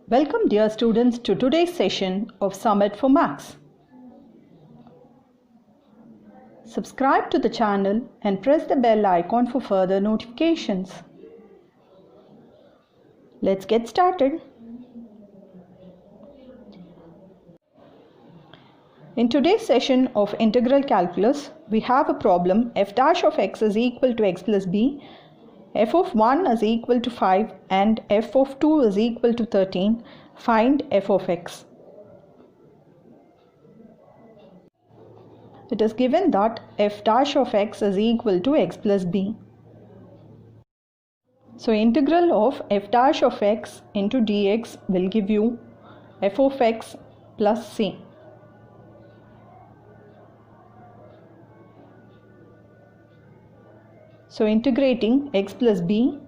Welcome dear students to today's session of Summit for Maths. Subscribe to the channel and press the bell icon for further notifications. Let's get started. In today's session of integral calculus, we have a problem f dash of x is equal to x plus b, f of 1 is equal to 5 and f of 2 is equal to 13. Find f of x. It is given that f dash of x is equal to x plus b. So integral of f dash of x into dx will give you f of x plus c. So integrating x plus b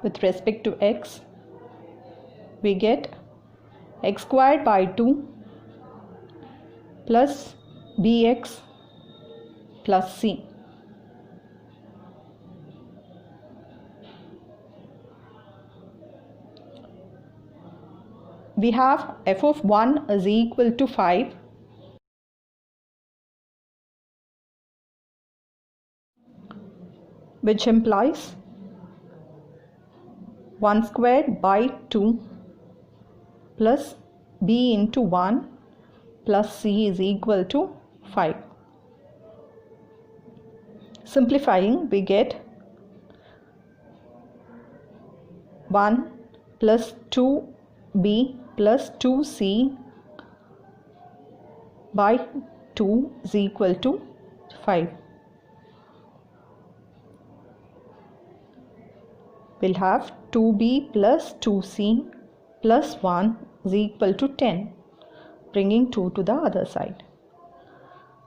with respect to x, we get x squared by 2 plus bx plus c. We have f of 1 is equal to 5. Which implies 1 squared by 2 plus b into 1 plus c is equal to 5. Simplifying, we get 1 plus 2b plus 2c by 2 is equal to 5. We'll have 2b plus 2c plus 1 is equal to 10, bringing 2 to the other side.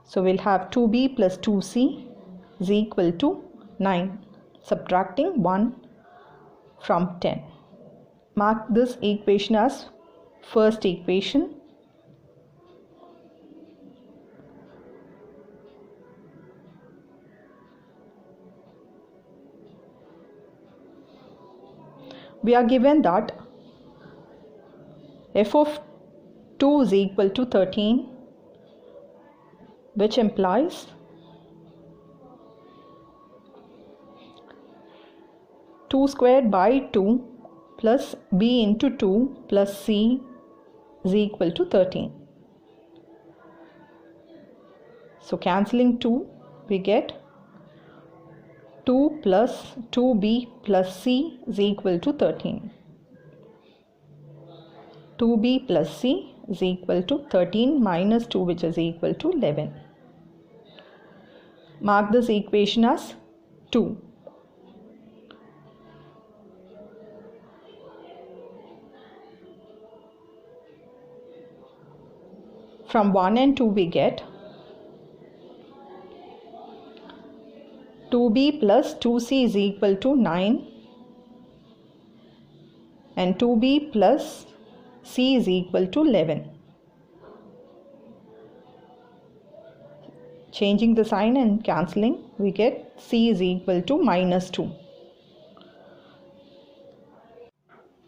So we'll have 2b plus 2c is equal to 9, subtracting 1 from 10. Mark this equation as first equation. We are given that f of 2 is equal to 13, which implies two squared by 2 plus b into 2 plus c is equal to 13. So cancelling 2, we get 2 plus 2b plus c is equal to 13. 2b plus c is equal to 13 minus 2, which is equal to 11. Mark this equation as 2. From 1 and 2 we get 2b plus 2c is equal to 9 and 2b plus c is equal to 11. Changing the sign and cancelling, we get c is equal to minus 2.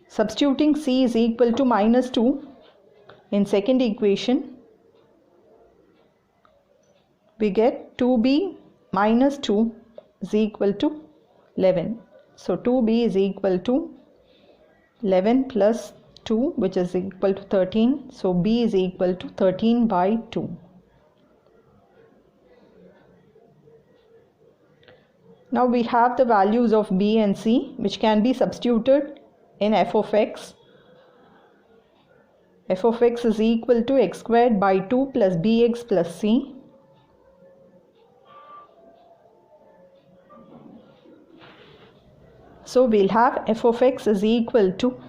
Substituting c is equal to minus 2 in second equation, we get 2b minus 2 is equal to 11. So 2b is equal to 11 plus 2, which is equal to 13. So b is equal to 13 by 2. Now we have the values of b and c, which can be substituted in f of x. F of x is equal to x squared by 2 plus bx plus c. So we'll have f of x is equal to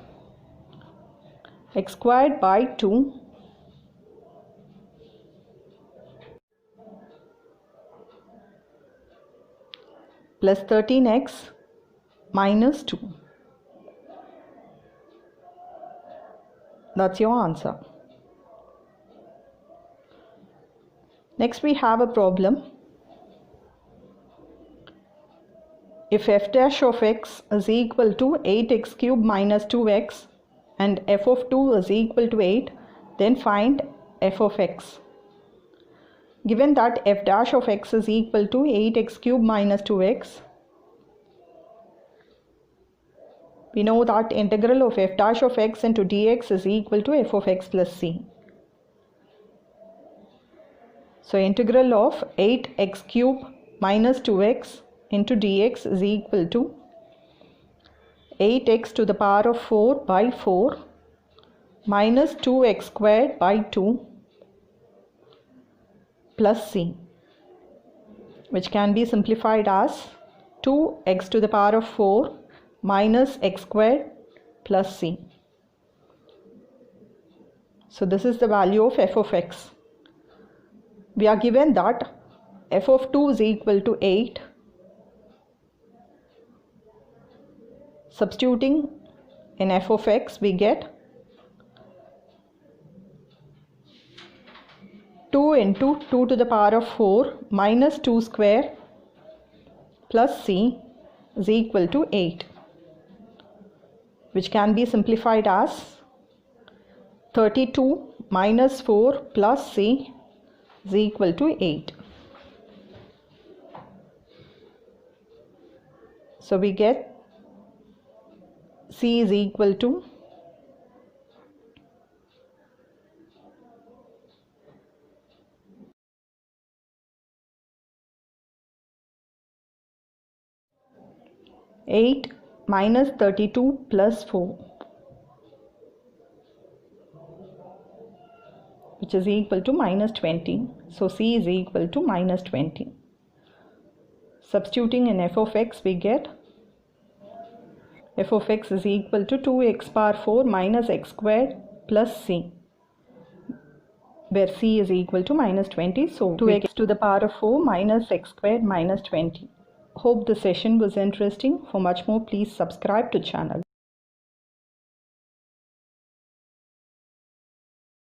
x squared by 2 plus 13x minus 2. That's your answer. Next we have a problem. if f dash of x is equal to 8x cubed minus 2x and f of 2 is equal to 8, then find f of x. Given that f dash of x is equal to 8x cubed minus 2x, we know that integral of f dash of x into dx is equal to f of x plus c. So integral of 8x cubed minus 2x into dx is equal to 8x to the power of 4 by 4 minus 2x squared by 2 plus c, which can be simplified as 2x to the power of 4 minus x squared plus c. So this is the value of f of x. We are given that f of 2 is equal to 8. Substituting in f of x, we get 2 into 2 to the power of 4 minus 2 square plus c is equal to 8, which can be simplified as 32 minus 4 plus c is equal to 8. So we get c is equal to 8 minus 32 plus 4, which is equal to minus 20. So c is equal to minus 20. Substituting in f of x, we get f of x is equal to 2x power 4 minus x squared plus c, where c is equal to minus 20. So 2x to the power of 4 minus x squared minus 20. Hope the session was interesting. For much more, please subscribe to channel.